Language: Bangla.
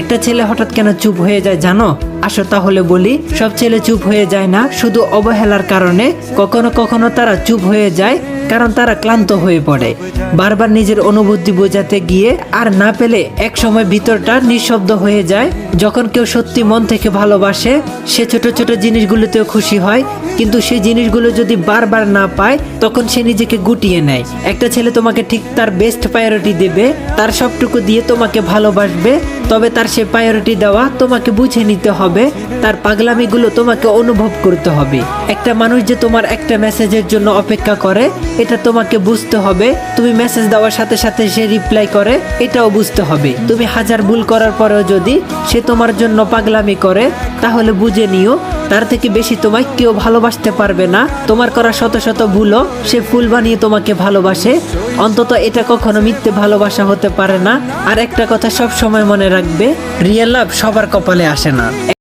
একটা ছেলে হঠাৎ কেন চুপ হয়ে যায় জানো? আসো তাহলে বলি। সব ছেলে চুপ হয়ে যায় না শুধু অবহেলার কারণে, কখনো কখনো তারা চুপ হয়ে যায় কারণ তারা ক্লান্ত হয়ে পড়ে। বারবার নিজের অনুভূতি বোঝাতে গিয়ে আর না পেলে এক সময় ভিতরটা নিঃশব্দ হয়ে যায়। যখন কেউ সত্যি মন থেকে ভালোবাসে সে ছোট ছোট জিনিসগুলোতেও খুশি হয়, কিন্তু সেই জিনিসগুলো যদি বারবার না পায় তখন সে নিজেকে গুটিয়ে নেয়। একটা ছেলে তোমাকে ঠিক তার বেস্ট প্রায়োরিটি দেবে, তার সবটুকু দিয়ে তোমাকে ভালোবাসবে, তবে তার সে প্রায়োরিটি দেওয়া তোমাকে বুঝে নিতে হবে, তার পাগলামিগুলো তোমাকে অনুভব করতে হবে। একটা মানুষ যে তোমার একটা মেসেজের জন্য অপেক্ষা করে এটা তোমাকে বুঝতে হবে। তুমি মেসেজ দেওয়ার সাথে সাথে সে রিপ্লাই করে এটাও বুঝতে হবে। তুমি হাজার ভুল করার পরেও যদি সে তোমার জন্য পাগলামি করে তাহলে বুঝে নিও তার থেকে বেশি তোমায় কেউ ভালোবাসতে পারবে না। তোমার করা শত শত ভুলও সে ফুল বানিয়ে তোমাকে ভালোবাসে। অন্তত এটা কখনো মিথ্যে ভালোবাসা হতে পারে না। আর একটা কথা সব সময় মনে রাখবে, রিয়েল লাভ সবার কপালে আসে না।